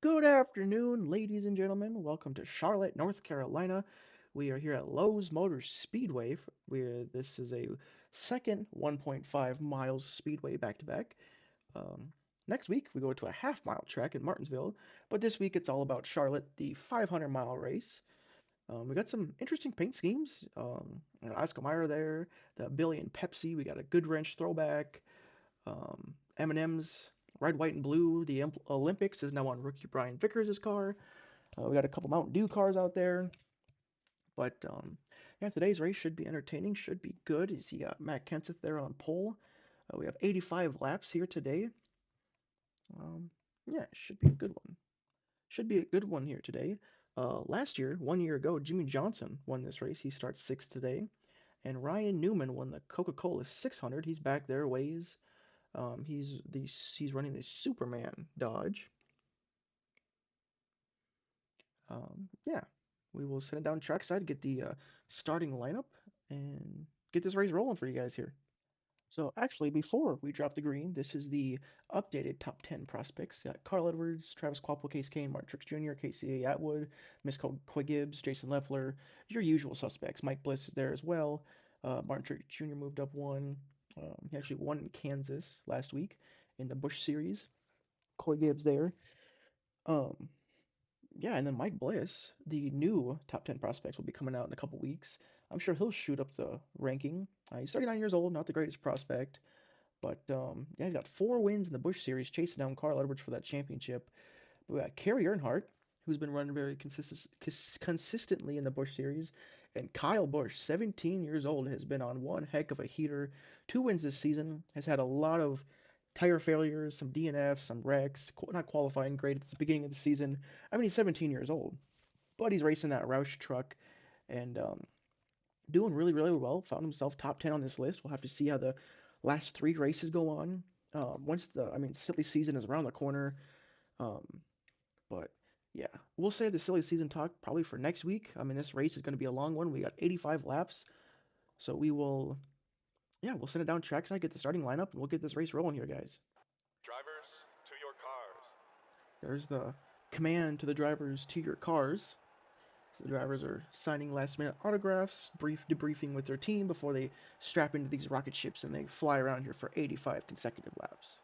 Good afternoon, ladies and gentlemen. Welcome to Charlotte, North Carolina. We are here at Lowe's Motor Speedway, where this is a second 1.5 miles speedway back to back. Um, Next week, we go to a half-mile track in Martinsville, but this week it's all about Charlotte, the 500-mile race. We got some interesting paint schemes. Oscar Mayer there, the Billy and Pepsi. We got a Good Wrench throwback. M&M's red, white, and blue. The Olympics is now on rookie Brian Vickers' car. We got a couple Mountain Dew cars out there. But yeah, today's race should be entertaining, should be good. You see Matt Kenseth there on pole. We have 85 laps here today. Um, yeah, should be a good one. Should be a good one here today. Last year, 1 year ago, Jimmy Johnson won this race. He starts sixth today. And Ryan Newman won the Coca-Cola 600. He's back there, ways. He's running the Superman Dodge. Yeah, we will send it down trackside, get the starting lineup, and get this race rolling for you guys here. So actually, before we drop the green, this is the updated top 10 prospects. Got Carl Edwards, Travis Kvapil, Case Kane, Martin Truex Jr., Casey Atwood, Miss Coy Gibbs, Jason Leffler, your usual suspects. Mike Bliss is there as well. Martin Truex Jr. moved up one. He actually won in Kansas last week in the Busch Series. Coy Gibbs there. Um, Yeah, and then Mike Bliss, the new top 10 prospects, will be coming out in a couple weeks. I'm sure he'll shoot up the ranking. He's 39 years old, not the greatest prospect, but yeah, he's got 4 wins in the Busch Series, chasing down Carl Edwards for that championship. We got Kerry Earnhardt, who's been running very consistently in the Busch Series, and Kyle Busch, 17 years old, has been on one heck of a heater. 2 wins this season, has had a lot of tire failures, some DNFs, some wrecks, not qualifying great at the beginning of the season. I mean, he's 17 years old, but he's racing that Roush truck and doing really, really well. Found himself top 10 on this list. We'll have to see how the last 3 races go on. Silly season is around the corner. Um, but yeah, we'll save the silly season talk probably for next week. I mean, this race is going to be a long one. We got 85 laps, so we'll send it down trackside, get the starting lineup, and we'll get this race rolling here, guys. Drivers, to your cars. There's the command to the drivers to your cars. So the drivers are signing last-minute autographs, brief debriefing with their team before they strap into these rocket ships and they fly around here for 85 consecutive laps.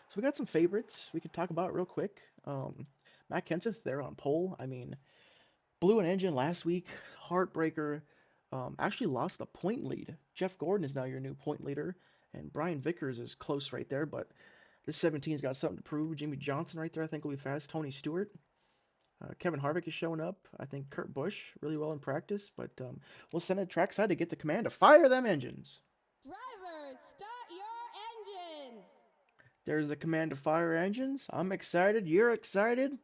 So we got some favorites we could talk about real quick. Matt Kenseth there on pole. I mean, blew an engine last week, heartbreaker. Actually lost the point lead. Jeff Gordon is now your new point leader, and Brian Vickers is close right there. But this 17's got something to prove. Jimmy Johnson right there, I think will be fast. Tony Stewart, Kevin Harvick is showing up. I think Kurt Busch really well in practice, but we'll send it trackside to get the command to fire them engines. Drivers, start your engines! There's the command to fire engines. I'm excited. You're excited.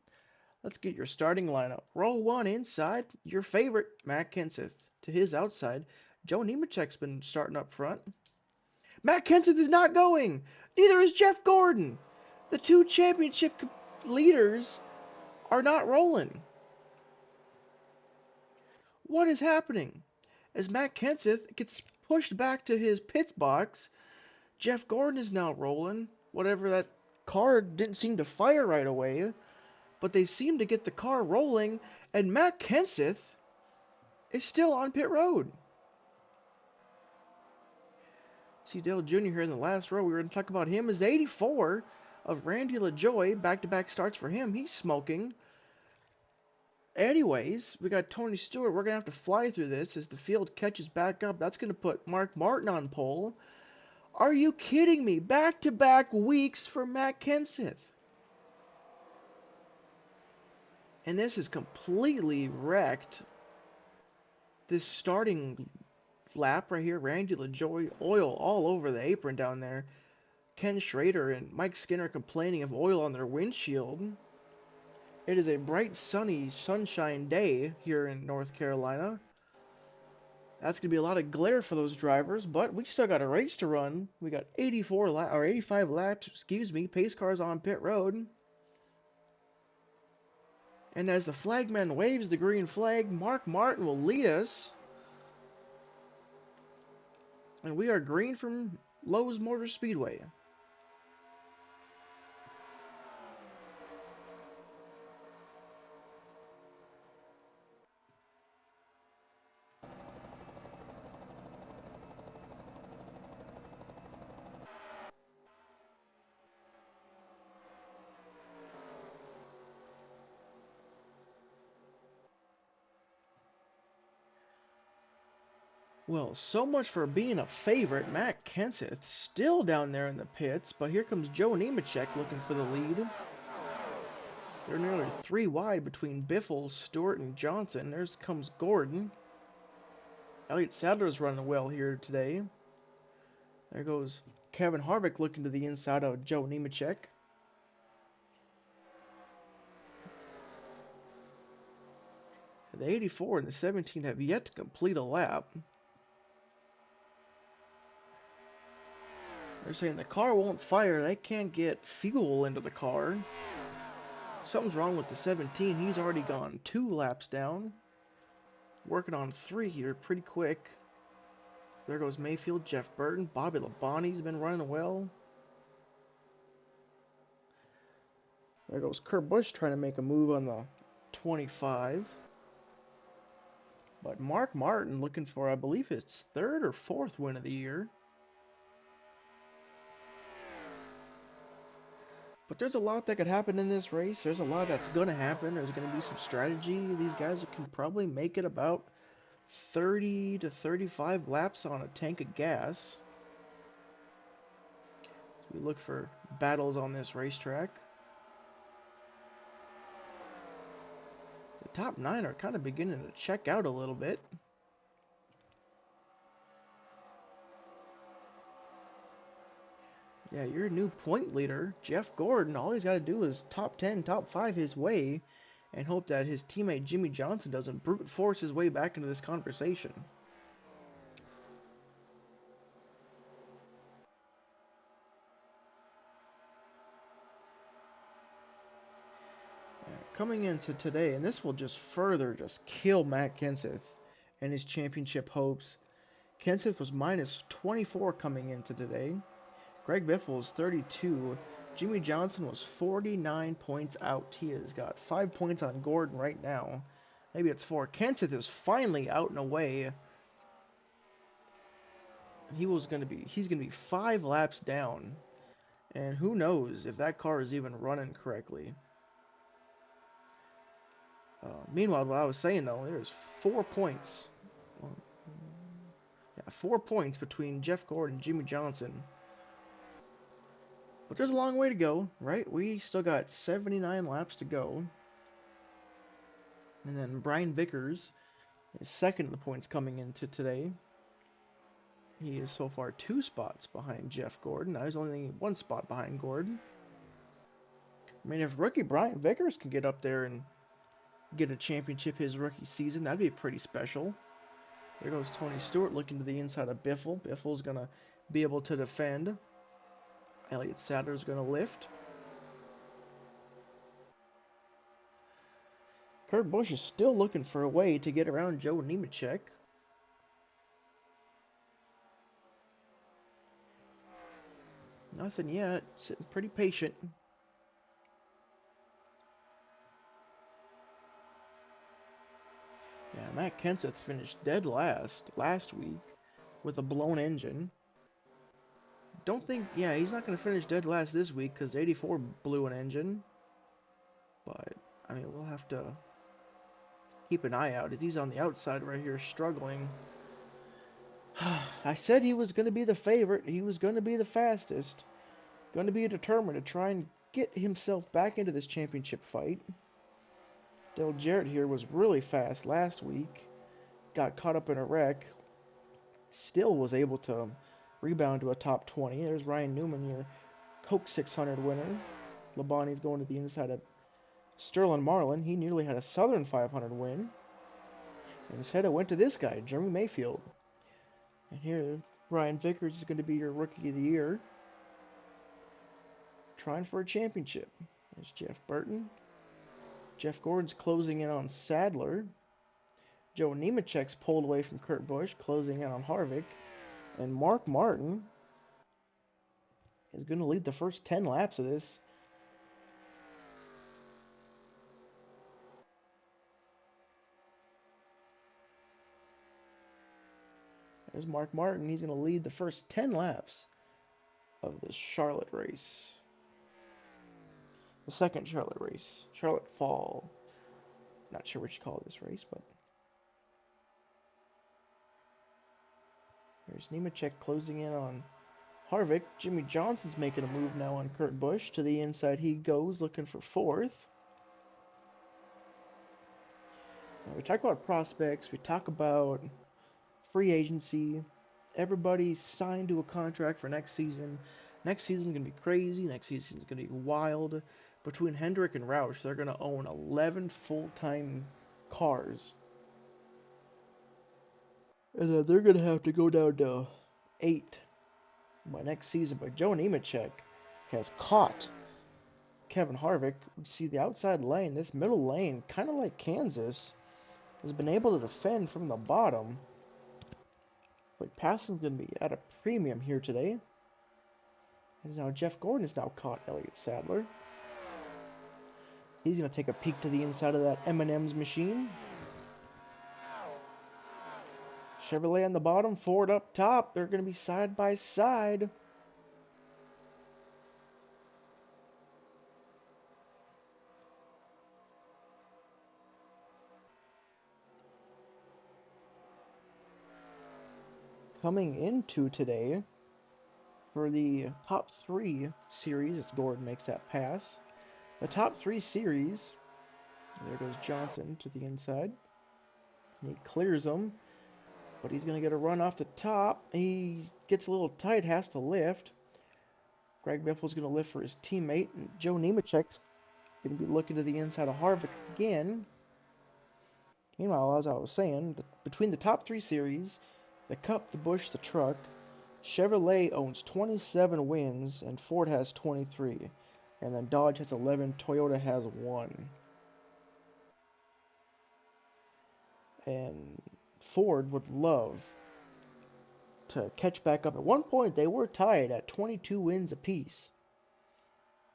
Let's get your starting lineup. Roll one inside. Your favorite, Matt Kenseth. To his outside, Joe Nemechek's been starting up front. Matt Kenseth is not going. Neither is Jeff Gordon. The two championship leaders are not rolling. What is happening? As Matt Kenseth gets pushed back to his pit box, Jeff Gordon is now rolling. Whatever, that car didn't seem to fire right away, but they seem to get the car rolling, and Matt Kenseth is still on pit road. See Dale Jr. here in the last row. We were going to talk about him as the 84 of Randy LaJoie. Back-to-back starts for him. He's smoking. Anyways, we got Tony Stewart. We're going to have to fly through this as the field catches back up. That's going to put Mark Martin on pole. Are you kidding me? Back-to-back weeks for Matt Kenseth. And this is completely wrecked. This starting lap right here, Randy LaJoie, oil all over the apron down there. Ken Schrader and Mike Skinner complaining of oil on their windshield. It is a bright, sunny, sunshine day here in North Carolina. That's going to be a lot of glare for those drivers, but we still got a race to run. We got 85 laps, pace cars on pit road. And as the flagman waves the green flag, Mark Martin will lead us. And we are green from Lowe's Motor Speedway. Well, so much for being a favorite. Matt Kenseth still down there in the pits, but here comes Joe Nemechek looking for the lead. They're nearly 3 wide between Biffle, Stewart, and Johnson. There comes Gordon. Elliott Sadler's running well here today. There goes Kevin Harvick looking to the inside of Joe Nemechek. The 84 and the 17 have yet to complete a lap. They're saying the car won't fire. They can't get fuel into the car. Something's wrong with the 17. He's already gone 2 laps down. Working on 3 here pretty quick. There goes Mayfield, Jeff Burton. Bobby Labonte's been running well. There goes Kurt Busch trying to make a move on the 25. But Mark Martin looking for, I believe, his 3rd or 4th win of the year. But there's a lot that could happen in this race. There's a lot that's going to happen. There's going to be some strategy. These guys can probably make it about 30 to 35 laps on a tank of gas. So we look for battles on this racetrack. The top 9 are kind of beginning to check out a little bit. Yeah, your new point leader, Jeff Gordon, all he's got to do is top 10, top 5 his way and hope that his teammate Jimmy Johnson doesn't brute force his way back into this conversation. Coming into today, and this will just further just kill Matt Kenseth and his championship hopes. Kenseth was minus 24 coming into today. Greg Biffle was 32. Jimmy Johnson was 49 points out. He has got 5 points on Gordon right now. Maybe it's 4. Kenseth is finally out and away. He's gonna be 5 laps down. And who knows if that car is even running correctly. Meanwhile, what I was saying though, there's 4 points. Yeah, 4 points between Jeff Gordon and Jimmy Johnson. But there's a long way to go, right? We still got 79 laps to go. And then Brian Vickers is second in the points coming into today. He is so far 2 spots behind Jeff Gordon. Now he's only 1 spot behind Gordon. I mean, if rookie Brian Vickers can get up there and get a championship his rookie season, that'd be pretty special. There goes Tony Stewart looking to the inside of Biffle. Biffle's going to be able to defend. Elliott Sadler's going to lift. Kurt Busch is still looking for a way to get around Joe Nemechek. Nothing yet. Sitting pretty patient. Yeah, Matt Kenseth finished dead last week with a blown engine. Don't think, yeah, he's not going to finish dead last this week because 84 blew an engine. But, I mean, we'll have to keep an eye out. He's on the outside right here struggling. I said he was going to be the favorite. He was going to be the fastest. Going to be determined to try and get himself back into this championship fight. Dale Jarrett here was really fast last week. Got caught up in a wreck. Still was able to rebound to a top 20. There's Ryan Newman, your Coke 600 winner. Labonte's going to the inside of Sterling Marlin. He nearly had a Southern 500 win. And instead it went to this guy, Jeremy Mayfield. And here, Brian Vickers is going to be your Rookie of the Year. Trying for a championship. There's Jeff Burton. Jeff Gordon's closing in on Sadler. Joe Nemechek's pulled away from Kurt Busch, closing in on Harvick. And Mark Martin is going to lead the first 10 laps of this. There's Mark Martin. He's going to lead the first 10 laps of the Charlotte race. The second Charlotte race. Charlotte Fall. Not sure what you call this race, but There's Nemechek closing in on Harvick. Jimmy Johnson's making a move now on Kurt Busch. To the inside he goes, looking for fourth. Now, we talk about prospects. We talk about free agency. Everybody's signed to a contract for next season. Next season's going to be crazy. Next season's going to be wild. Between Hendrick and Roush, they're going to own 11 full-time cars. And then they're going to have to go down to 8 by next season. But Joe Nemechek has caught Kevin Harvick. You see the outside lane, this middle lane, kind of like Kansas, has been able to defend from the bottom. But passing's going to be at a premium here today. As now Jeff Gordon has now caught Elliott Sadler. He's going to take a peek to the inside of that M&M's machine. Chevrolet on the bottom, Ford up top. They're going to be side by side. Coming into today, for the top 3 series, as Gordon makes that pass. The top 3 series, there goes Johnson to the inside. He clears them, but he's going to get a run off the top. He gets a little tight, has to lift. Greg Biffle's going to lift for his teammate, and Joe Nemechek's going to be looking to the inside of Harvick again. Meanwhile, as I was saying, between the top 3 series, the Cup, the Busch, the Truck, Chevrolet owns 27 wins, and Ford has 23. And then Dodge has 11, Toyota has 1. And Ford would love to catch back up. At one point, they were tied at 22 wins apiece.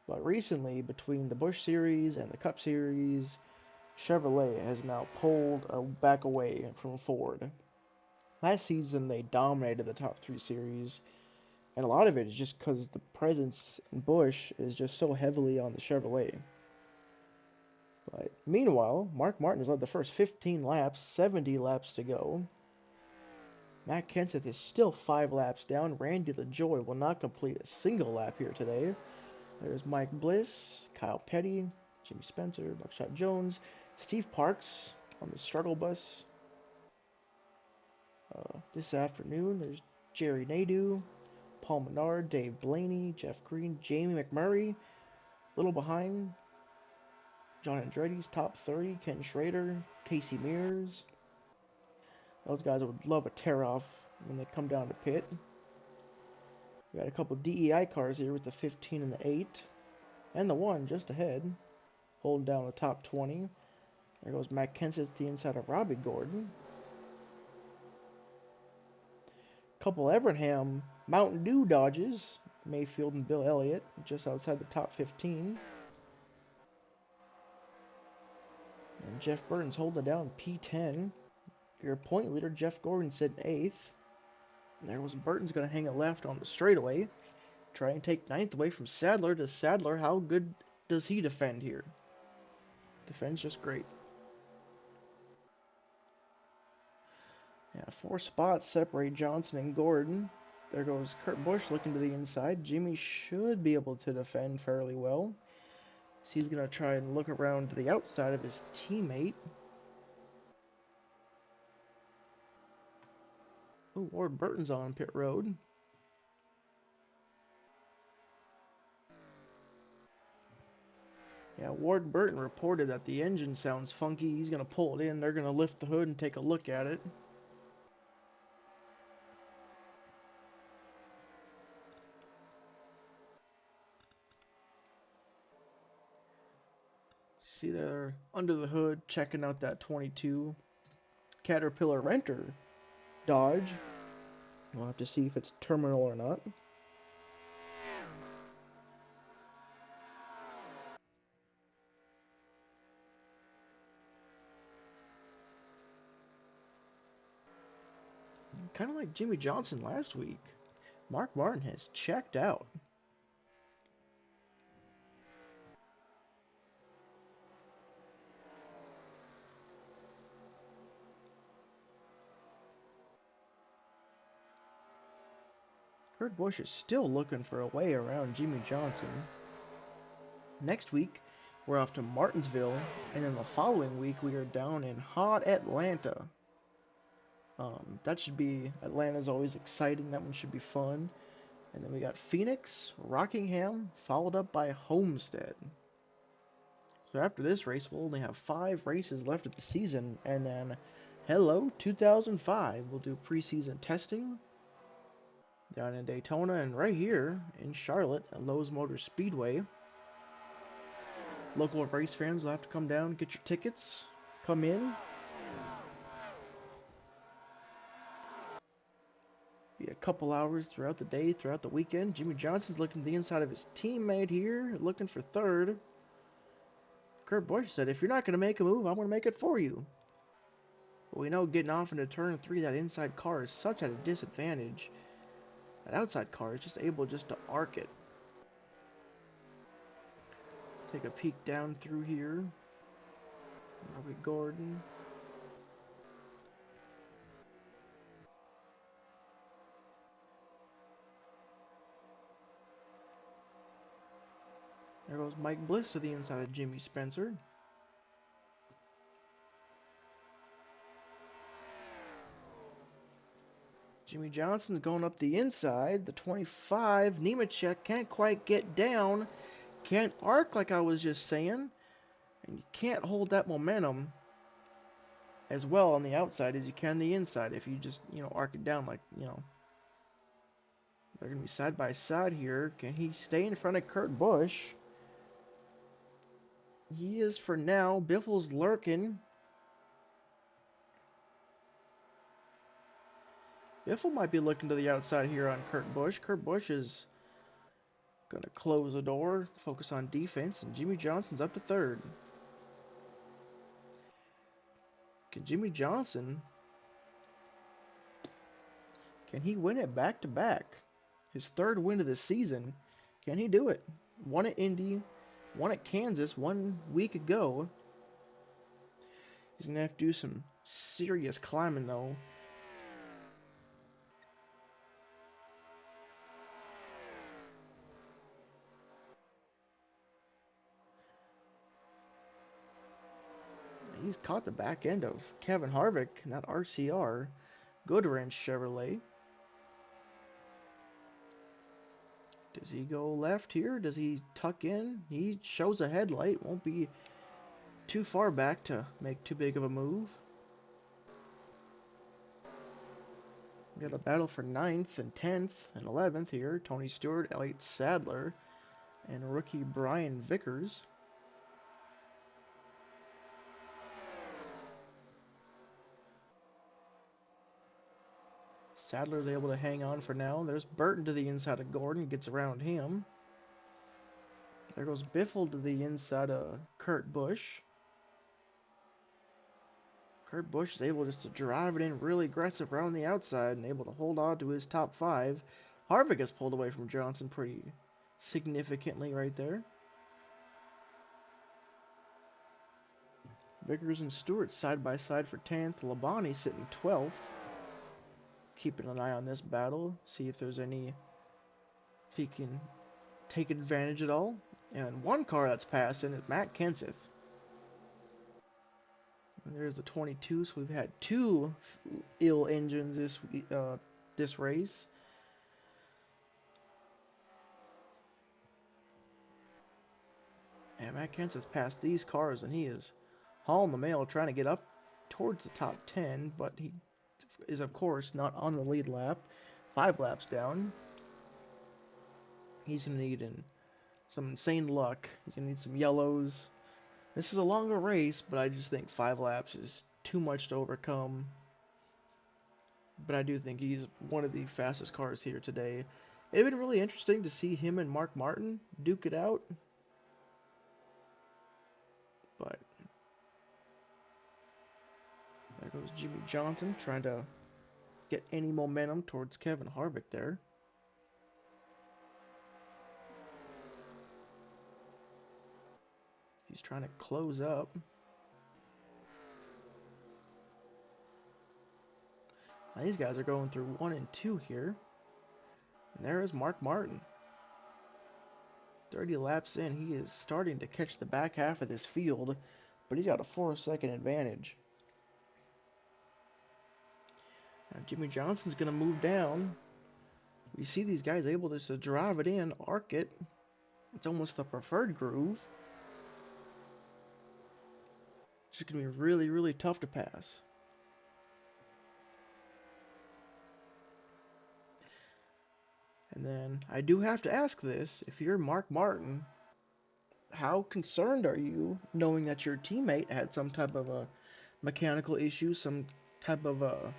But recently, between the Busch Series and the Cup Series, Chevrolet has now pulled back away from Ford. Last season, they dominated the top 3 series. And a lot of it is just because the presence in Busch is just so heavily on the Chevrolet. But meanwhile, Mark Martin has led the first 15 laps, 70 laps to go. Matt Kenseth is still 5 laps down. Randy LaJoy will not complete a single lap here today. There's Mike Bliss, Kyle Petty, Jimmy Spencer, Buckshot Jones, Steve Parks on the struggle bus. This afternoon, there's Jerry Nadeau, Paul Menard, Dave Blaney, Jeff Green, Jamie McMurray. A little behind, John Andretti's top 30, Ken Schrader, Casey Mears. Those guys would love a tear-off when they come down to pit. We got a couple DEI cars here with the 15 and the 8. And the 1 just ahead, holding down the top 20. There goes Matt Kenseth to the inside of Robbie Gordon. Couple Evernham Mountain Dew Dodges, Mayfield and Bill Elliott, just outside the top 15. And Jeff Burton's holding down P10. Your point leader, Jeff Gordon, said 8th. And there was Burton's going to hang a left on the straightaway. Try and take 9th away from Sadler. To Sadler, how good does he defend here? Defends just great. Yeah, 4 spots separate Johnson and Gordon. There goes Kurt Busch looking to the inside. Jimmy should be able to defend fairly well. So he's going to try and look around to the outside of his teammate. Oh, Ward Burton's on pit road. Yeah, Ward Burton reported that the engine sounds funky. He's going to pull it in. They're going to lift the hood and take a look at it. See, they're under the hood checking out that 22 Caterpillar Renter Dodge. We'll have to see if it's terminal or not. Kind of like Jimmy Johnson last week. Mark Martin has checked out. Kurt Busch is still looking for a way around Jimmy Johnson. Next week, we're off to Martinsville, and then the following week we are down in hot Atlanta. That should be, Atlanta's always exciting. That one should be fun. And then we got Phoenix, Rockingham, followed up by Homestead. So after this race, we'll only have 5 races left of the season, and then hello 2005. We'll do preseason testing down in Daytona and right here in Charlotte at Lowe's Motor Speedway. Local race fans will have to come down, get your tickets, come in. Be a couple hours throughout the day, throughout the weekend. Jimmy Johnson's looking to the inside of his teammate here, looking for third. Kurt Busch said, if you're not going to make a move, I'm going to make it for you. But we know getting off into turn 3, that inside car is such at a disadvantage. That outside car is just able just to arc it. Take a peek down through here. Robbie Gordon. There goes Mike Bliss to the inside of Jimmy Spencer. Jimmy Johnson's going up the inside. The 25. Nemechek can't quite get down. Can't arc like I was just saying. And you can't hold that momentum as well on the outside as you can the inside if you just, arc it down like, They're going to be side by side here. Can he stay in front of Kurt Busch? He is for now. Biffle's lurking. Biffle might be looking to the outside here on Kurt Busch. Kurt Busch is going to close the door, focus on defense, and Jimmy Johnson's up to third. Can Jimmy Johnson, can he win it back to back? His third win of the season. Can he do it? Won at Indy, won at Kansas 1 week ago. He's going to have to do some serious climbing though. He's caught the back end of Kevin Harvick, not RCR. Goodwrench Chevrolet. Does he go left here? Does he tuck in? He shows a headlight. Won't be too far back to make too big of a move. We got a battle for 9th and 10th and 11th here. Tony Stewart, Elliott Sadler, and rookie Brian Vickers. Sadler's able to hang on for now. There's Burton to the inside of Gordon, gets around him. There goes Biffle to the inside of Kurt Busch. Kurt Busch is able just to drive it in really aggressive around the outside and able to hold on to his top 5. Harvick gets pulled away from Johnson pretty significantly right there. Vickers and Stewart side by side for 10th. Labonte sitting 12th. Keeping an eye on this battle, see if there's any, if he can take advantage at all. And one car that's passing is Matt Kenseth. And there's the 22, so we've had 2 ill engines this race. And Matt Kenseth passed these cars, and he is hauling the mail, trying to get up towards the top 10, but he is of course not on the lead lap. 5 laps down. He's going to need some insane luck. He's going to need some yellows. This is a longer race, but I just think 5 laps is too much to overcome. But I do think he's one of the fastest cars here today. It'd been really interesting to see him and Mark Martin duke it out. But there goes Jimmy Johnson trying to get any momentum towards Kevin Harvick there. He's trying to close up. Now these guys are going through 1 and 2 here. And there is Mark Martin. 30 laps in, he is starting to catch the back half of this field, but he's got a 4-second advantage. Now Jimmy Johnson's going to move down. We see these guys able just to drive it in, arc it. It's almost the preferred groove. It's just going to be really, really tough to pass. And then I do have to ask this, if you're Mark Martin, how concerned are you knowing that your teammate had some type of a mechanical issue, some type of a,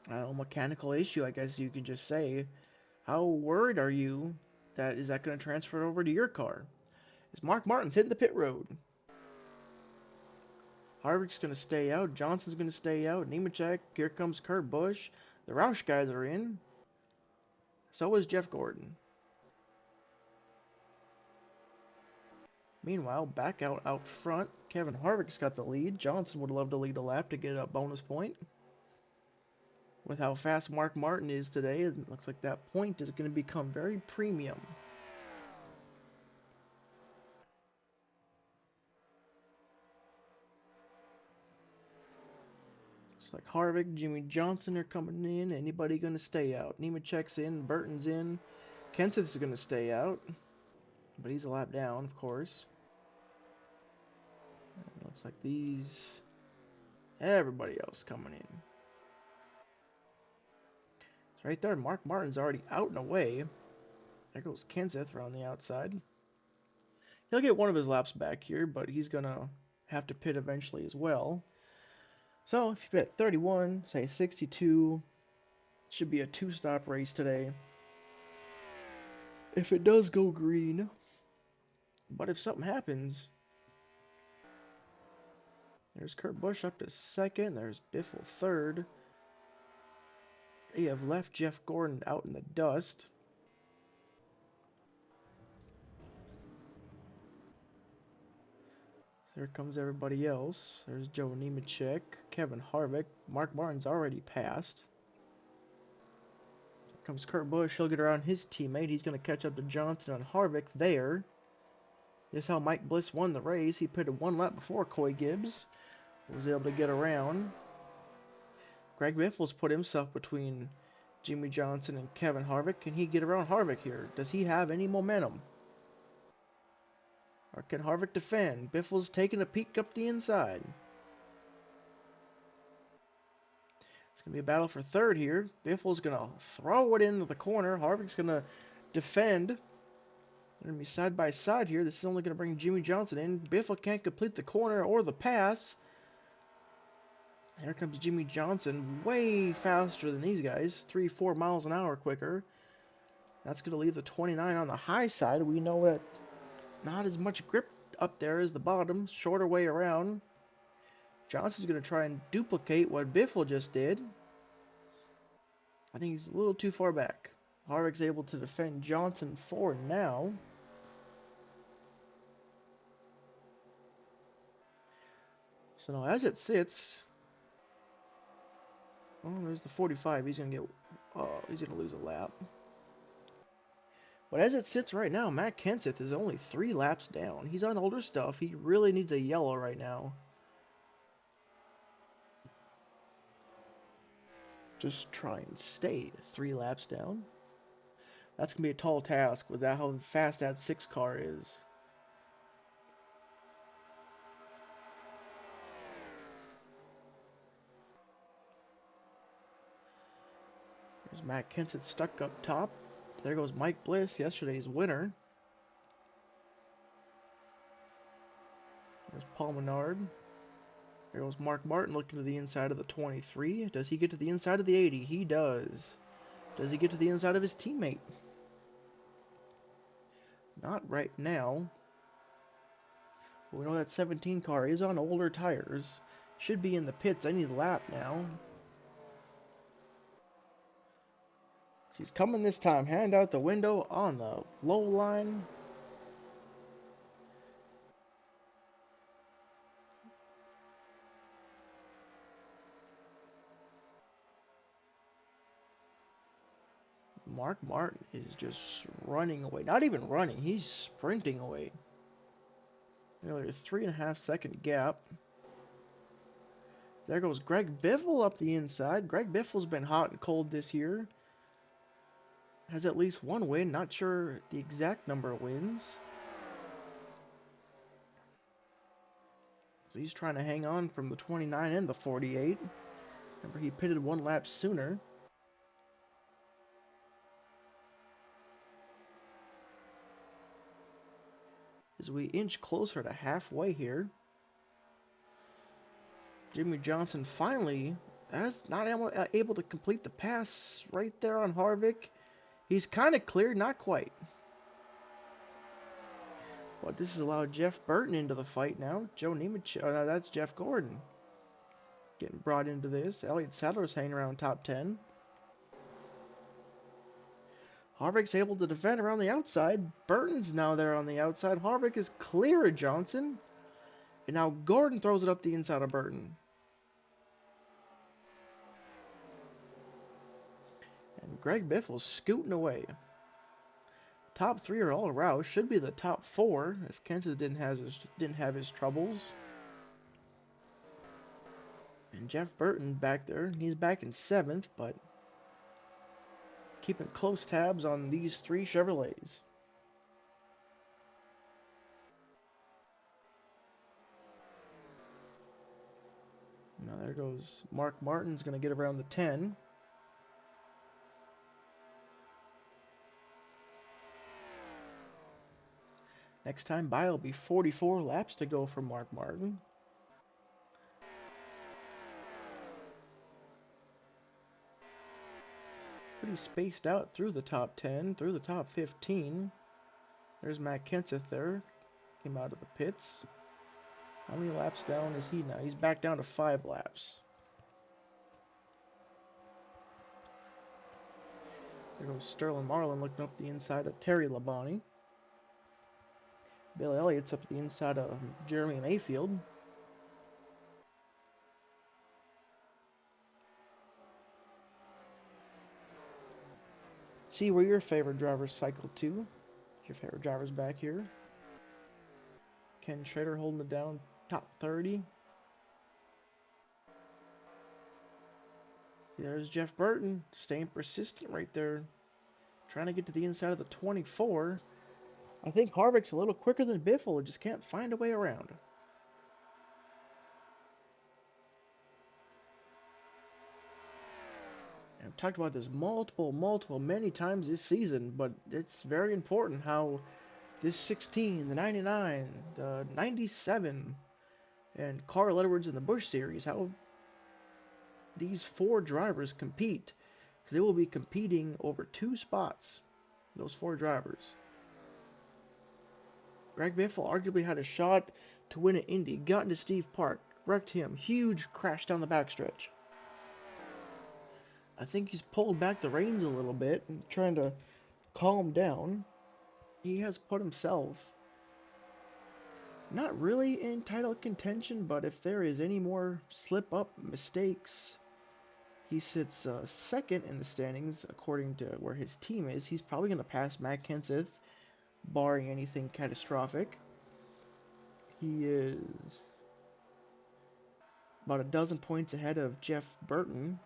I don't know, mechanical issue, I guess you could just say. How worried are you that is that going to transfer over to your car? Is Mark Martin's hitting the pit road? Harvick's going to stay out. Johnson's going to stay out. Nemechek. Here comes Kurt Busch. The Roush guys are in. So is Jeff Gordon. Meanwhile, back out front, Kevin Harvick's got the lead. Johnson would love to lead a lap to get a bonus point. With how fast Mark Martin is today, it looks like that point is going to become very premium. Looks like Harvick, Jimmy Johnson are coming in. Anybody going to stay out? Nemechek's in, Burton's in. Kenseth's going to stay out, but he's a lap down, of course. It looks like everybody else coming in. It's right there. Mark Martin's already out and away. There goes Kenseth around the outside. He'll get one of his laps back here, but he's going to have to pit eventually as well. So if you bet 31, say 62, should be a 2-stop race today. If it does go green, but if something happens, there's Kurt Busch up to second, there's Biffle third. They have left Jeff Gordon out in the dust. There comes everybody else. There's Joe Nemechek, Kevin Harvick. Mark Martin's already passed. Here comes Kurt Busch. He'll get around his teammate. He's going to catch up to Johnson and Harvick there. This is how Mike Bliss won the race. He pitted one lap before Coy Gibbs. Was able to get around. Greg Biffle's put himself between Jimmy Johnson and Kevin Harvick. Can he get around Harvick here? Does he have any momentum? Or can Harvick defend? Biffle's taking a peek up the inside. It's going to be a battle for third here. Biffle's going to throw it into the corner. Harvick's going to defend. They're going to be side by side here. This is only going to bring Jimmy Johnson in. Biffle can't complete the corner or the pass. Here comes Jimmy Johnson, way faster than these guys. 3-4 miles an hour quicker. That's going to leave the 29 on the high side. We know that not as much grip up there as the bottom. Shorter way around. Johnson's going to try and duplicate what Biffle just did. I think he's a little too far back. Harvick's able to defend Johnson for now. So now as it sits, oh, there's the 45. He's going to lose a lap. But as it sits right now, Matt Kenseth is only 3 laps down. He's on older stuff. He really needs a yellow right now. Just try and stay 3 laps down. That's going to be a tall task with how fast that 6 car is. There's Matt Kenseth stuck up top. There goes Mike Bliss, yesterday's winner. There's Paul Menard. There goes Mark Martin looking to the inside of the 23. Does he get to the inside of the 80? He does. Does he get to the inside of his teammate? Not right now. We know that 17 car is on older tires. Should be in the pits any lap now. He's coming this time. Hand out the window on the low line. Mark Martin is just running away. Not even running, he's sprinting away. Nearly a 3.5 second gap. There goes Greg Biffle up the inside. Greg Biffle's been hot and cold this year. Has at least one win. Not sure the exact number of wins. So he's trying to hang on from the 29 and the 48. Remember, he pitted one lap sooner. As we inch closer to halfway here, Jimmy Johnson finally not able to complete the pass right there on Harvick. He's kind of cleared, not quite. But this has allowed Jeff Burton into the fight now. Joe Nemec, that's Jeff Gordon getting brought into this. Elliott Sadler's hanging around top 10. Harvick's able to defend around the outside. Burton's now there on the outside. Harvick is clear of Johnson. And now Gordon throws it up the inside of Burton. And Greg Biffle's scooting away. Top 3 are all around. Should be the top 4 if Kenseth didn't have his troubles. And Jeff Burton back there. He's back in 7th, but keeping close tabs on these 3 Chevrolets. Now there goes Mark Martin's going to get around the 10. Next time by will be 44 laps to go for Mark Martin. Pretty spaced out through the top 10, through the top 15. There's Matt Kenseth there. Came out of the pits. How many laps down is he now? He's back down to 5 laps. There goes Sterling Marlin looking up the inside of Terry Labonte. Bill Elliott's up the inside of Jeremy Mayfield. See where your favorite drivers cycle to. Your favorite drivers back here. Ken Schrader holding it down, top 30. See, there's Jeff Burton, staying persistent right there. Trying to get to the inside of the 24. I think Harvick's a little quicker than Biffle, just can't find a way around. And I've talked about this many times this season, but it's very important how this 16, the 99, the 97, and Carl Edwards in the Busch Series, how these 4 drivers compete. Because they will be competing over 2 spots, those 4 drivers. Greg Biffle arguably had a shot to win at Indy, got into Steve Park, wrecked him, huge crash down the backstretch. I think he's pulled back the reins a little bit and trying to calm down. He has put himself not really in title contention, but if there is any more slip-up mistakes, he sits 2nd in the standings according to where his team is. He's probably going to pass Matt Kenseth, barring anything catastrophic. He is about a dozen points ahead of Jeff Burton.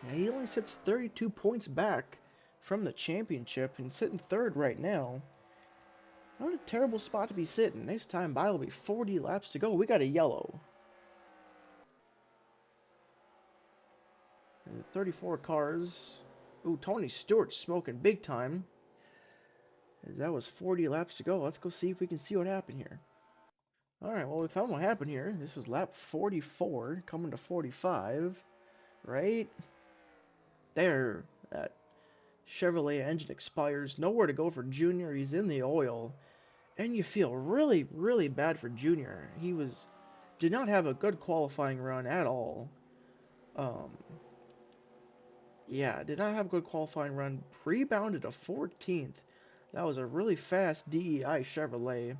Now, he only sits 32 points back from the championship and sitting 3rd right now. Not a terrible spot to be sitting. Next time by will be 40 laps to go. We got a yellow. And 34 cars. Ooh, Tony Stewart's smoking big time. As that was 40 laps to go. Let's go see if we can see what happened here. Alright, well, we found what happened here. This was lap 44, coming to 45. Right there. That Chevrolet engine expires. Nowhere to go for Junior. He's in the oil. And you feel really, really bad for Junior. He did not have a good qualifying run at all. Yeah, did not have a good qualifying run. Rebounded to 14th. That was a really fast DEI Chevrolet.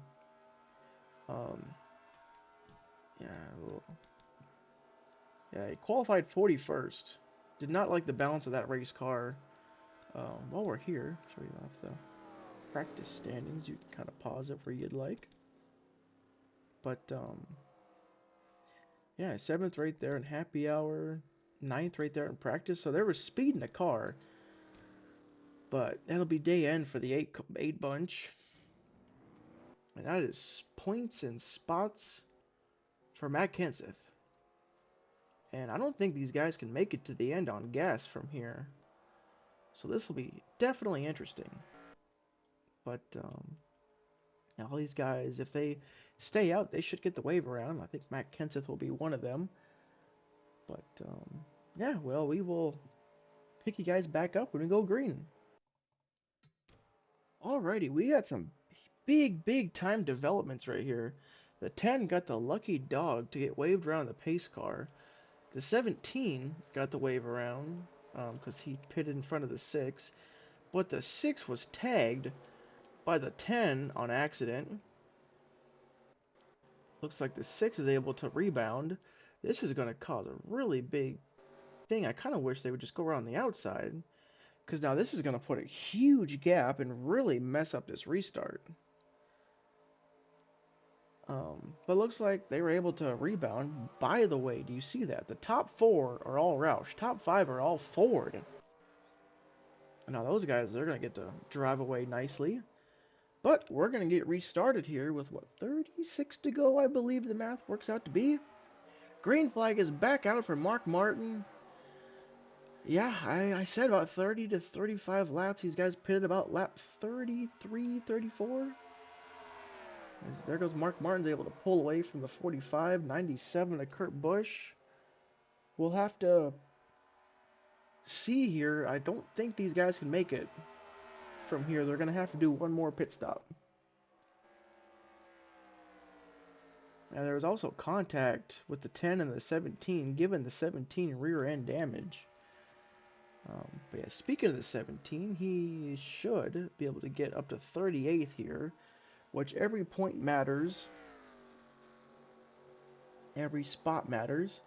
Yeah, he qualified 41st. Did not like the balance of that race car. While we're here, show you off the practice standings. You can kind of pause it where you'd like. But yeah, 7th right there in happy hour, 9th right there in practice. So there was speed in the car. But that'll be day end for the eight bunch. And that is points and spots for Matt Kenseth. And I don't think these guys can make it to the end on gas from here. So this will be definitely interesting. But all these guys, if they stay out, they should get the wave around. I think Matt Kenseth will be one of them. But yeah, well, we will pick you guys back up when we go green. Alrighty, we got some big time developments right here. The 10 got the lucky dog to get waved around the pace car. The 17 got the wave around because he pitted in front of the 6. But the 6 was tagged by the 10 on accident. Looks like the 6 is able to rebound. This is going to cause a really big thing. I kind of wish they would just go around the outside, because now this is going to put a huge gap and really mess up this restart. But looks like they were able to rebound. By the way, do you see that? The top 4 are all Roush. Top 5 are all Ford. Now those guys, they're going to get to drive away nicely. But we're going to get restarted here with, what, 36 to go, I believe the math works out to be. Green flag is back out for Mark Martin. Yeah, I said about 30 to 35 laps. These guys pitted about lap 33, 34. There goes Mark Martin's able to pull away from the 45, 97 to Kurt Busch. We'll have to see here. I don't think these guys can make it from here. They're going to have to do one more pit stop. And there was also contact with the 10 and the 17, given the 17 rear end damage. But yeah, speaking of the 17, he should be able to get up to 38th here, which every point matters. Every spot matters.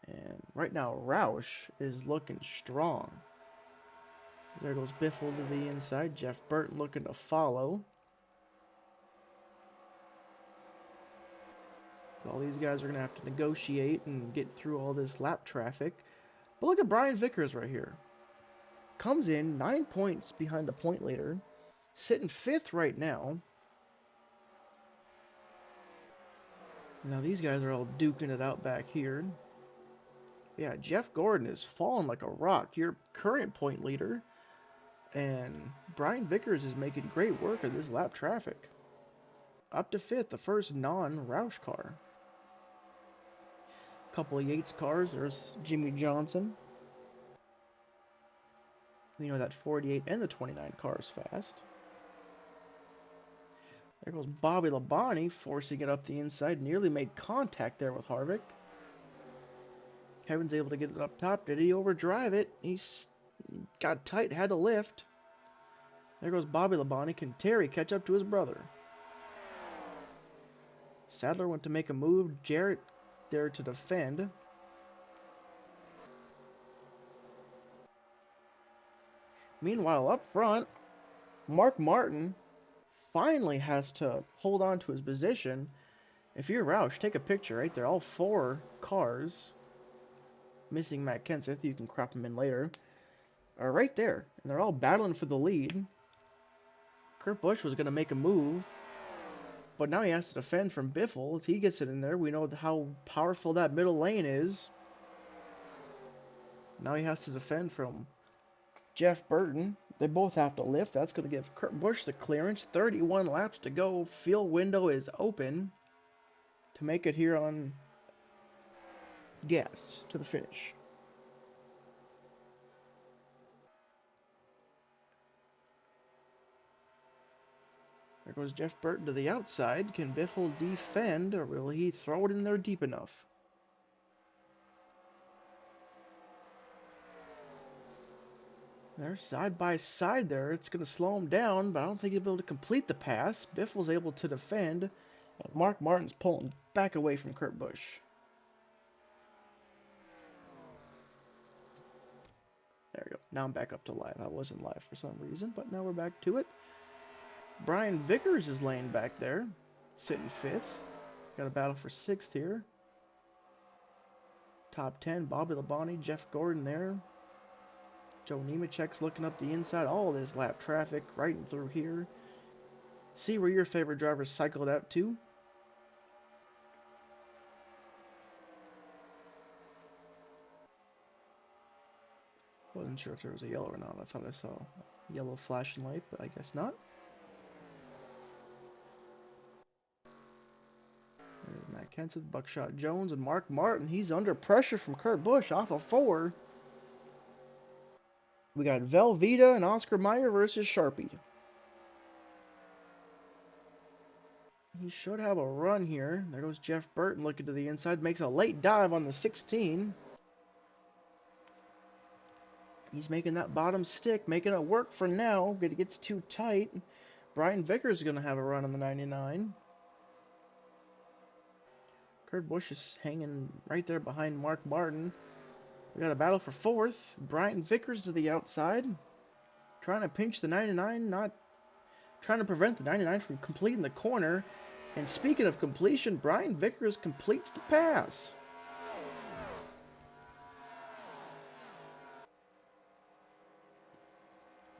And right now, Roush is looking strong. There goes Biffle to the inside. Jeff Burton looking to follow. All these guys are going to have to negotiate and get through all this lap traffic. But look at Brian Vickers right here. Comes in 9 points behind the point leader. Sitting 5th right now. Now these guys are all duking it out back here. Yeah, Jeff Gordon is falling like a rock. Your current point leader. And Brian Vickers is making great work of this lap traffic. Up to 5th, the first non-Roush car. Couple of Yates cars. There's Jimmy Johnson. We know that 48 and the 29 car is fast. There goes Bobby Labonte, forcing it up the inside. Nearly made contact there with Harvick. Kevin's able to get it up top. Did he overdrive it? He's got tight, had to lift. There goes Bobby Labonte. Can Terry catch up to his brother? Sadler went to make a move. Jarrett there to defend. Meanwhile, up front, Mark Martin finally has to hold on to his position. If you're Roush, take a picture right there. All 4 cars, missing Matt Kenseth, you can crop him in later, are right there. And they're all battling for the lead. Kurt Busch was going to make a move, but now he has to defend from Biffle. As he gets it in there, we know how powerful that middle lane is. Now he has to defend from Jeff Burton. They both have to lift. That's going to give Kurt Busch the clearance. 31 laps to go. Field window is open to make it here on gas to the finish. There goes Jeff Burton to the outside. Can Biffle defend, or will he throw it in there deep enough? They're side by side there. It's going to slow him down, but I don't think he'll be able to complete the pass. Biffle's able to defend. And Mark Martin's pulling back away from Kurt Busch. There we go. Now I'm back up to live. I wasn't live for some reason, but now we're back to it. Brian Vickers is laying back there, sitting 5th. Got a battle for 6th here. Top 10, Bobby Labonte, Jeff Gordon there. Joe Nemechek's looking up the inside. All this lap traffic right through here. See where your favorite drivers cycled out to. Wasn't sure if there was a yellow or not. I thought I saw a yellow flashing light, but I guess not. There's Matt Kenseth, Buckshot Jones, and Mark Martin. He's under pressure from Kurt Busch off of 4. We got Velveeta and Oscar Mayer versus Sharpie. He should have a run here. There goes Jeff Burton looking to the inside. Makes a late dive on the 16. He's making that bottom stick, making it work for now, but it gets too tight. Brian Vickers is going to have a run on the 99. Kurt Busch is hanging right there behind Mark Martin. We got a battle for 4th. Brian Vickers to the outside. Trying to pinch the 99, not trying to prevent the 99 from completing the corner. And speaking of completion, Brian Vickers completes the pass.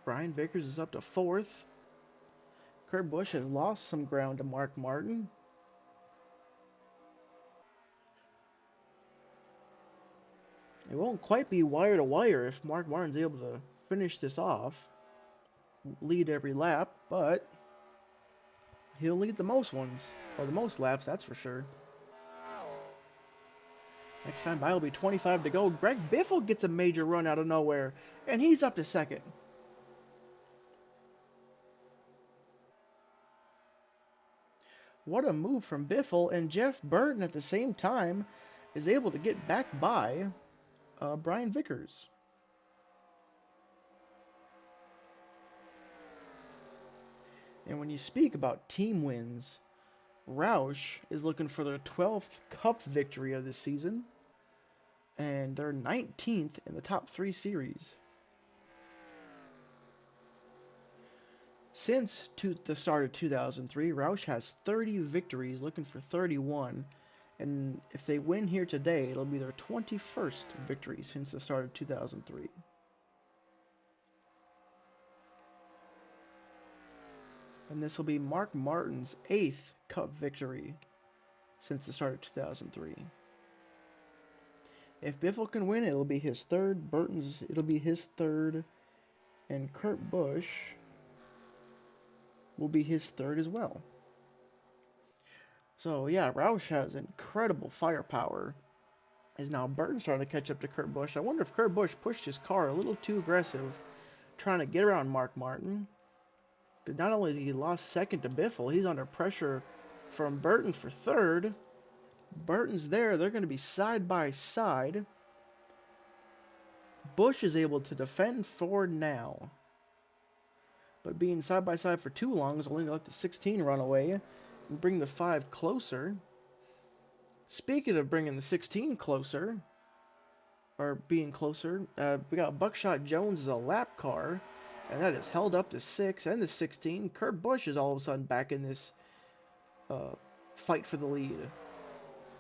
Brian Vickers is up to 4th. Kurt Busch has lost some ground to Mark Martin. It won't quite be wire to wire if Mark Martin's able to finish this off. Lead every lap, but he'll lead the most ones. Or the most laps, that's for sure. Next time by will be 25 to go. Greg Biffle gets a major run out of nowhere, and he's up to 2nd. What a move from Biffle, and Jeff Burton at the same time is able to get back by Brian Vickers. And when you speak about team wins, Roush is looking for their 12th Cup victory of this season, and they're 19th in the top 3 series. Since the start of 2003, Roush has 30 victories, looking for 31. And if they win here today, it'll be their 21st victory since the start of 2003. And this will be Mark Martin's 8th Cup victory since the start of 2003. If Biffle can win, it'll be his 3rd. Burton's, it'll be his 3rd. And Kurt Busch will be his 3rd as well. So yeah, Roush has incredible firepower. As now Burton's trying to catch up to Kurt Busch. I wonder if Kurt Busch pushed his car a little too aggressive, trying to get around Mark Martin. Because not only has he lost 2nd to Biffle, he's under pressure from Burton for 3rd. Burton's there. They're going to be side by side. Busch is able to defend for now. But being side by side for too long is only going to let the 16 run away and bring the 5 closer. Speaking of bringing the 16 closer, or being closer, we got Buckshot Jones as a lap car, and that is held up to 6 and the 16. Kurt Busch is all of a sudden back in this fight for the lead.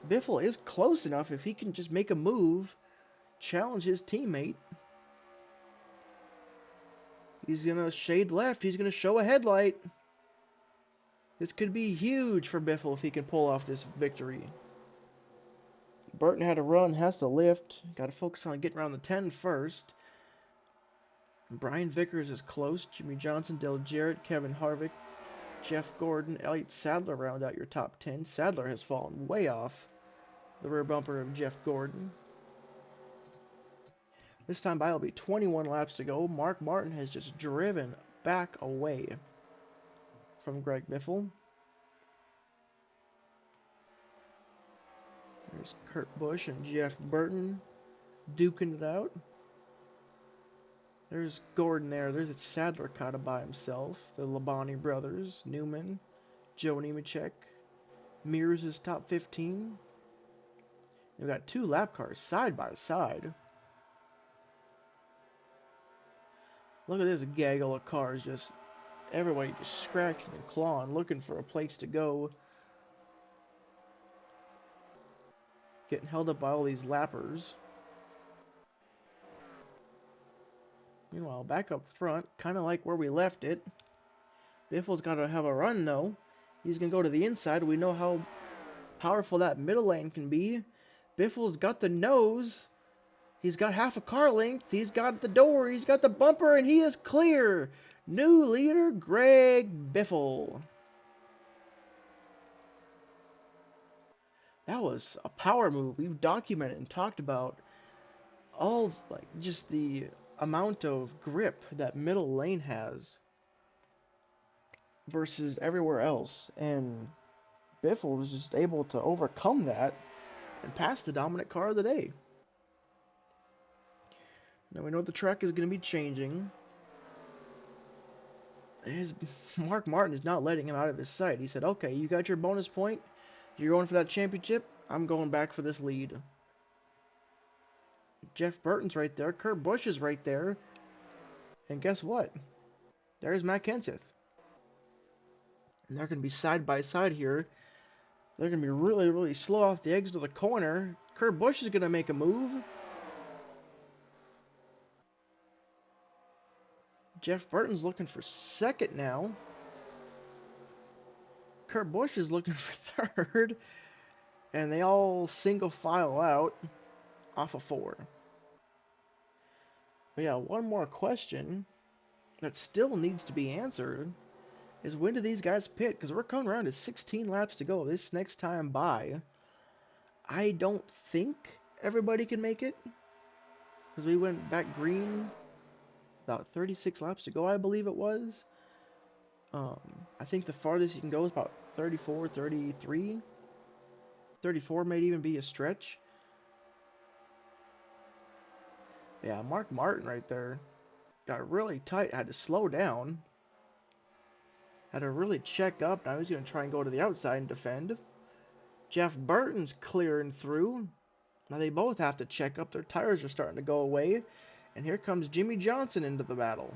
Biffle is close enough if he can just make a move, challenge his teammate. He's going to shade left. He's going to show a headlight. This could be huge for Biffle if he can pull off this victory. Burton had to run, has to lift. Got to focus on getting around the 10 first. Brian Vickers is close. Jimmy Johnson, Dale Jarrett, Kevin Harvick, Jeff Gordon, Elliott Sadler round out your top 10. Sadler has fallen way off the rear bumper of Jeff Gordon. This time by will be 21 laps to go. Mark Martin has just driven back away from Greg Biffle. There's Kurt Busch and Jeff Burton duking it out. There's Gordon there. There's a Sadler kind of by himself. The Labonte brothers, Newman, Joe Nemechek. Mears is top 15. We've got 2 lap cars side by side. Look at this gaggle of cars, just everybody just scratching and clawing, looking for a place to go. Getting held up by all these lappers. Meanwhile, back up front, kind of like where we left it. Biffle's got to have a run, though. He's going to go to the inside. We know how powerful that middle lane can be. Biffle's got the nose. He's got half a car length. He's got the door. He's got the bumper, and he is clear. New leader, Greg Biffle. That was a power move. We've documented and talked about all, like, just the amount of grip that middle lane has versus everywhere else. And Biffle was just able to overcome that and pass the dominant car of the day. Now we know the track is going to be changing. Mark Martin is not letting him out of his sight. He said, okay, you got your bonus point. You're going for that championship. I'm going back for this lead. Jeff Burton's right there. Kurt Busch is right there. And guess what? There's Matt Kenseth. And they're going to be side by side here. They're going to be really, really slow off the exit of the corner. Kurt Busch is going to make a move. Jeff Burton's looking for second now. Kurt Busch is looking for third. And they all single file out off of 4. But yeah, one more question that still needs to be answered is when do these guys pit? Because we're coming around to 16 laps to go this next time by. I don't think everybody can make it because we went back green about 36 laps to go, I believe it was. I think the farthest you can go is about 34, 33. 34 may even be a stretch. Yeah, Mark Martin right there got really tight, had to slow down. Had to really check up. Now he's going to try and go to the outside and defend. Jeff Burton's clearing through. Now they both have to check up. Their tires are starting to go away. And here comes Jimmy Johnson into the battle.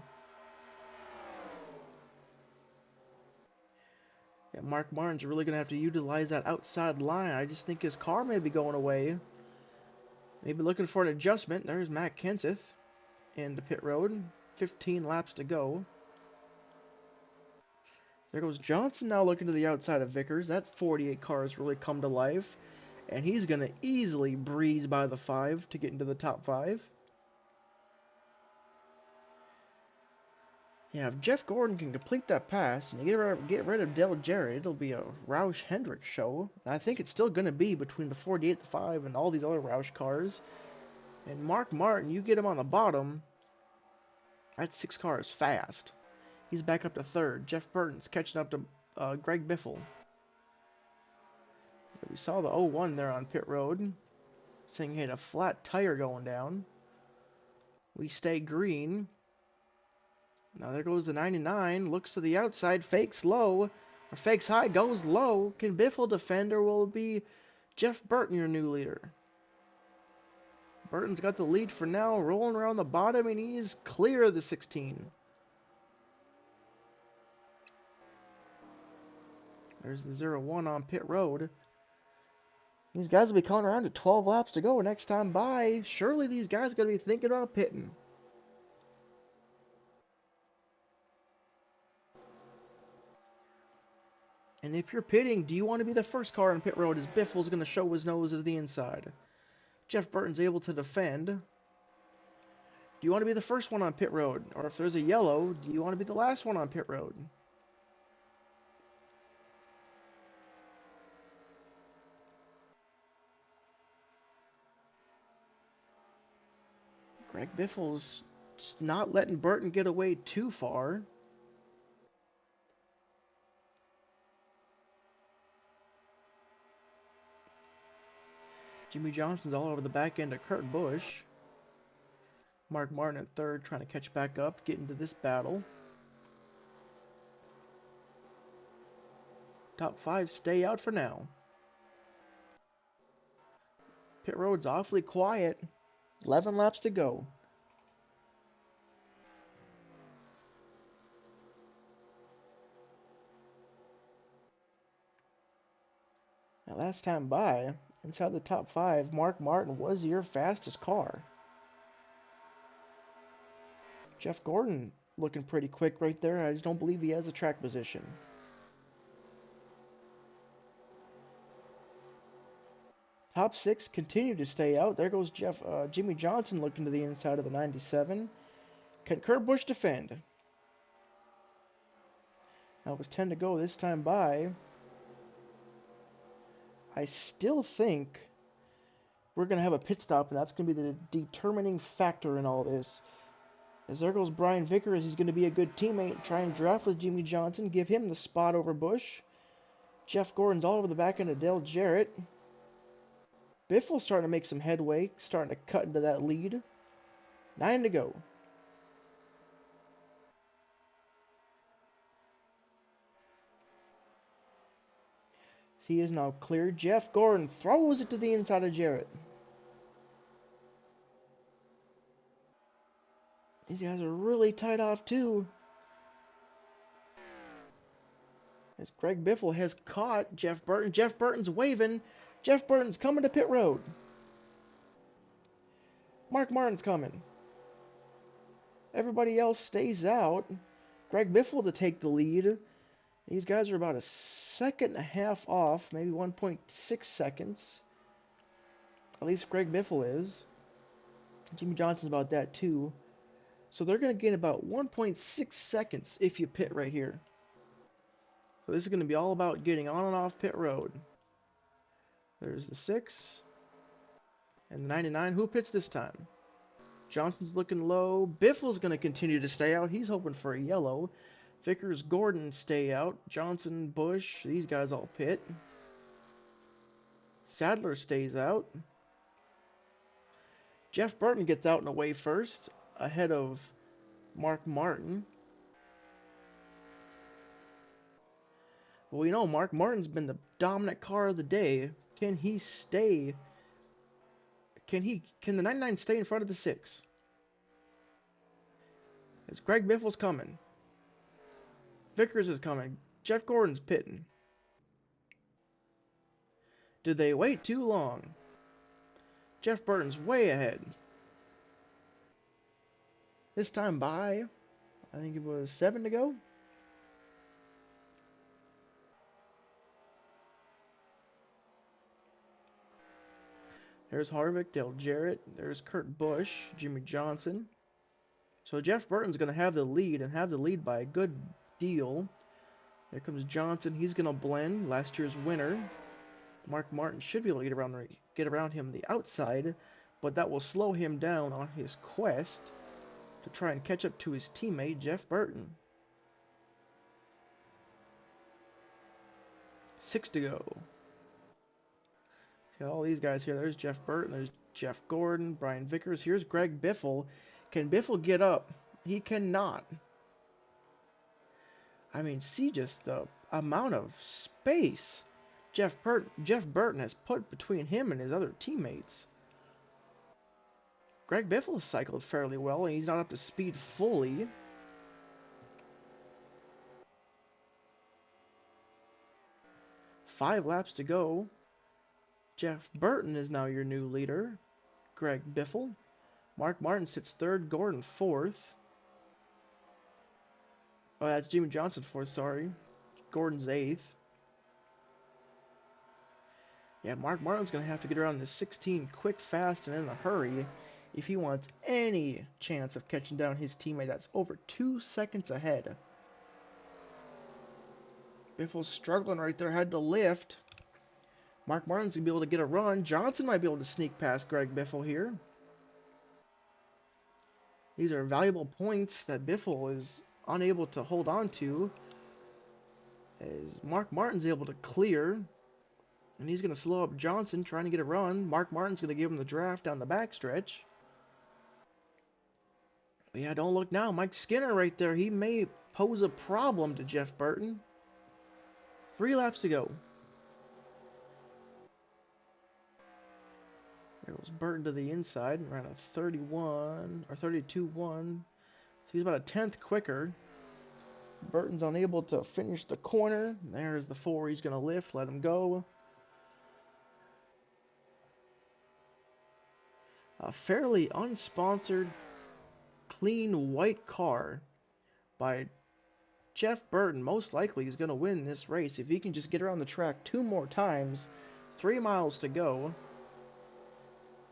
Yeah, Mark Martin's really going to have to utilize that outside line. I just think his car may be going away. Maybe looking for an adjustment. There's Matt Kenseth into pit road. 15 laps to go. There goes Johnson now looking to the outside of Vickers. That 48 car has really come to life. And he's going to easily breeze by the 5 to get into the top 5. Yeah, if Jeff Gordon can complete that pass and get rid of Dale Jarrett, it'll be a Roush Hendricks show. And I think it's still going to be between the 48, the 5, and all these other Roush cars. And Mark Martin, you get him on the bottom. That 6 car is fast. He's back up to 3rd. Jeff Burton's catching up to Greg Biffle. So we saw the 01 there on pit road, saying he had a flat tire going down. We stay green. Now there goes the 99. Looks to the outside, fakes low, or fakes high, goes low. Can Biffle defend, or will it be Jeff Burton your new leader? Burton's got the lead for now, rolling around the bottom, and he's clear of the 16. There's the 01 on pit road. These guys will be coming around to 12 laps to go next time by. Surely these guys are going to be thinking about pitting. And if you're pitting, do you want to be the first car on pit road as Biffle's going to show his nose to the inside? Jeff Burton's able to defend. Do you want to be the first one on pit road? Or if there's a yellow, do you want to be the last one on pit road? Greg Biffle's not letting Burton get away too far. Jimmy Johnson's all over the back end of Kurt Busch. Mark Martin at 3rd, trying to catch back up, get into this battle. Top 5 stay out for now. Pit road's awfully quiet. 11 laps to go. Last time by, inside the top 5, Mark Martin was your fastest car. Jeff Gordon looking pretty quick right there. I just don't believe he has a track position. Top 6 continue to stay out. There goes Jimmy Johnson looking to the inside of the 97. Can Kurt Busch defend? Now it was 10 to go this time by. I still think we're going to have a pit stop, and that's going to be the determining factor in all this. As there goes Brian Vickers, he's going to be a good teammate, try and draft with Jimmy Johnson, give him the spot over Busch. Jeff Gordon's all over the back end of Dale Jarrett. Biffle's starting to make some headway, starting to cut into that lead. 9 to go. He is now clear. Jeff Gordon throws it to the inside of Jarrett. These guys are really tight off too. As Greg Biffle has caught Jeff Burton. Jeff Burton's waving. Jeff Burton's coming to pit road. Mark Martin's coming. Everybody else stays out. Greg Biffle to take the lead. These guys are about a second and a half off, maybe 1.6 seconds. At least Greg Biffle is. Jimmy Johnson's about that too. So they're going to gain about 1.6 seconds if you pit right here. So this is going to be all about getting on and off pit road. There's the 6. And the 99. Who pits this time? Johnson's looking low. Biffle's going to continue to stay out. He's hoping for a yellow. Vickers, Gordon stay out. Johnson, Busch, these guys all pit. Sadler stays out. Jeff Burton gets out and away first, ahead of Mark Martin. Well, we know Mark Martin's been the dominant car of the day. Can he stay? Can the 99 stay in front of the 6? As Greg Biffle's coming. Vickers is coming. Jeff Gordon's pitting. Did they wait too long? Jeff Burton's way ahead. This time by, I think it was 7 to go. There's Harvick, Dale Jarrett. There's Kurt Busch, Jimmy Johnson. So Jeff Burton's going to have the lead, and have the lead by a good deal. There comes Johnson. He's going to blend. Last year's winner. Mark Martin should be able to get around him the outside, but that will slow him down on his quest to try and catch up to his teammate, Jeff Burton. 6 to go. See all these guys here. There's Jeff Burton. There's Jeff Gordon. Brian Vickers. Here's Greg Biffle. Can Biffle get up? He cannot. I mean, see just the amount of space Jeff Burton has put between him and his other teammates. Greg Biffle cycled fairly well, and he's not up to speed fully. Five laps to go. Jeff Burton is now your new leader. Greg Biffle. Mark Martin sits 3rd. Gordon 4th. Oh, that's Jimmy Johnson 4th, sorry. Gordon's 8th. Yeah, Mark Martin's going to have to get around the 16 quick, fast, and in a hurry if he wants any chance of catching down his teammate that's over 2 seconds ahead. Biffle's struggling right there, had to lift. Mark Martin's going to be able to get a run. Johnson might be able to sneak past Greg Biffle here. These are valuable points that Biffle is unable to hold on to, as Mark Martin's able to clear, and he's going to slow up Johnson trying to get a run. Mark Martin's going to give him the draft down the backstretch. But yeah, don't look now. Mike Skinner right there. He may pose a problem to Jeff Burton. 3 laps to go. There goes Burton to the inside, around a 31 or 32-1. So he's about a 10th quicker. Burton's unable to finish the corner. There's the 4 he's going to lift, let him go. A fairly unsponsored, clean white car by Jeff Burton. Most likely is going to win this race if he can just get around the track 2 more times. 3 miles to go.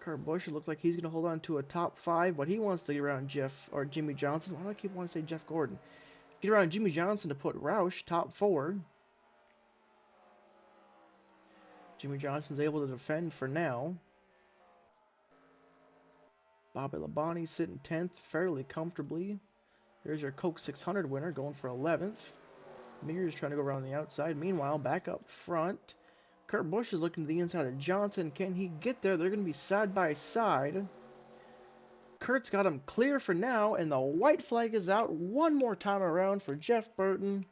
Kurt Busch looks like he's going to hold on to a top 5, but he wants to get around Jeff or Jimmy Johnson. Why do I keep wanting to say Jeff Gordon? Get around Jimmy Johnson to put Roush top 4. Jimmy Johnson's able to defend for now. Bobby Labonte sitting 10th fairly comfortably. There's your Coke 600 winner going for 11th. Mears trying to go around the outside. Meanwhile, back up front, Kurt Busch is looking to the inside of Johnson. Can he get there? They're going to be side by side. Kurt's got him clear for now, and the white flag is out one more time around for Jeff Burton.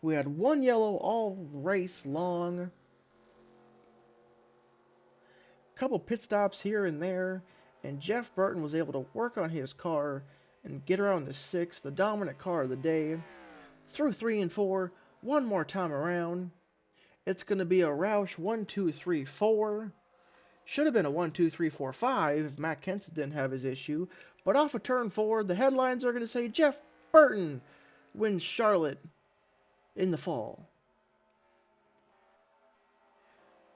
We had one yellow all race long. Couple pit stops here and there, and Jeff Burton was able to work on his car and get around the 6th, the dominant car of the day. Through 3 and 4, one more time around. It's going to be a Roush 1, 2, 3, 4. Should have been a 1, 2, 3, 4, 5 if Matt Kenseth didn't have his issue. But off of turn 4, the headlines are going to say Jeff Burton wins Charlotte in the fall.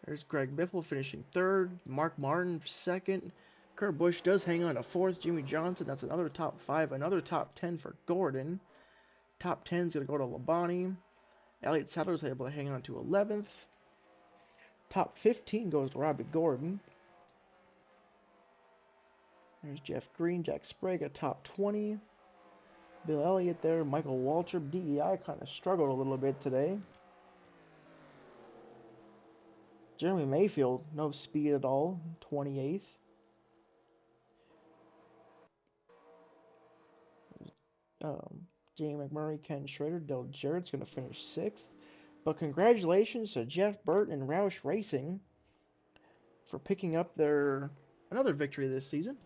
There's Greg Biffle finishing 3rd. Mark Martin 2nd. Kurt Busch does hang on to 4th. Jimmy Johnson, that's another top 5. Another top 10 for Gordon. Top 10 is going to go to Labonte. Elliott Sadler's able to hang on to 11th. Top 15 goes to Robbie Gordon. There's Jeff Green, Jack Sprague at top 20. Bill Elliott there, Michael Waltrip. DEI kind of struggled a little bit today. Jeremy Mayfield, no speed at all, 28th. Jamie McMurray, Ken Schrader, Dale Jarrett's going to finish 6th. But congratulations to Jeff Burton and Roush Racing for picking up their another victory this season.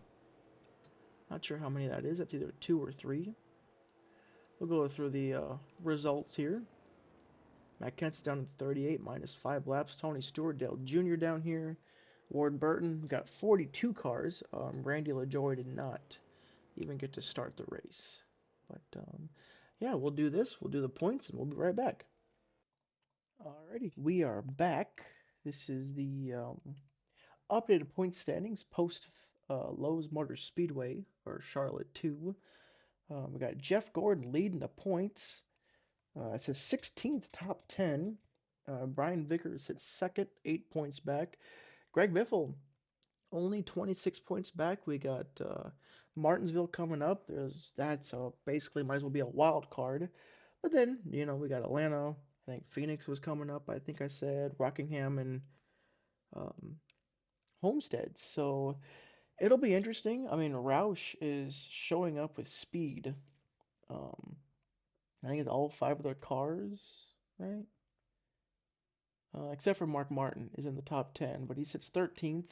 Not sure how many that is. That's either 2 or 3. We'll go through the results here. Matt Kent's down to 38, minus 5 laps. Tony Stewart, Dale Jr. down here. Ward Burton got 42 cars. Randy LaJoy did not even get to start the race. But yeah, we'll do this. We'll do the points, and we'll be right back. Alrighty, we are back. This is the updated point standings post Lowe's Motor Speedway, or Charlotte 2. We got Jeff Gordon leading the points. It's his 16th top 10. Brian Vickers hits 2nd, 8 points back. Greg Biffle, only 26 points back. We got Martinsville coming up. That's basically might as well be a wild card. But then, we got Atlanta. I think Phoenix was coming up, I think I said. Rockingham and Homestead. So it'll be interesting. I mean, Roush is showing up with speed. I think it's all 5 of their cars, right? Except for Mark Martin is in the top 10, but he sits 13th.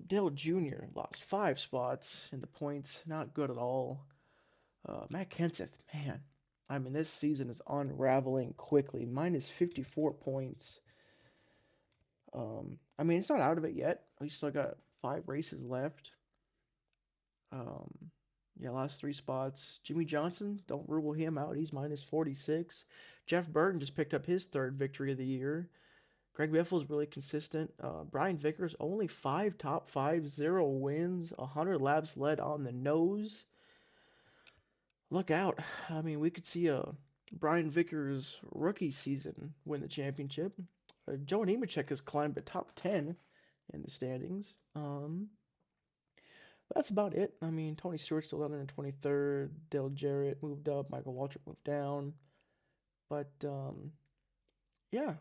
Dale Jr. lost 5 spots in the points. Not good at all. Matt Kenseth, man. I mean, this season is unraveling quickly. Minus 54 points. I mean, it's not out of it yet. We still got 5 races left. Yeah, last 3 spots. Jimmy Johnson, don't rule him out. He's minus 46. Jeff Burton just picked up his 3rd victory of the year. Greg Biffle's really consistent. Brian Vickers, only 5 top 5, 0 wins, 100 laps led on the nose. Look out. I mean, we could see a Brian Vickers rookie season win the championship. Joe Nemechek has climbed to top 10 in the standings. That's about it. I mean, Tony Stewart's still down there in 23rd. Dale Jarrett moved up. Michael Waltrip moved down. But, yeah.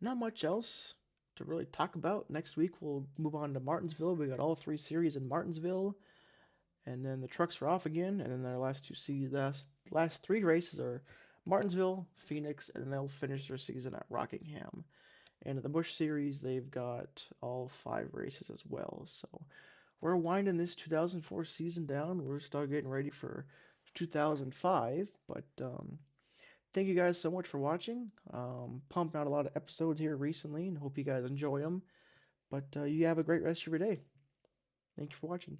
Not much else to really talk about. Next week, we'll move on to Martinsville. We got all 3 series in Martinsville. And then the trucks are off again. And then their last 3 races are Martinsville, Phoenix, and then they'll finish their season at Rockingham. And in the Busch Series, they've got all 5 races as well. So we're winding this 2004 season down. We're still getting ready for 2005. But thank you guys so much for watching. Pumping out a lot of episodes here recently, and hope you guys enjoy them. But you have a great rest of your day. Thank you for watching.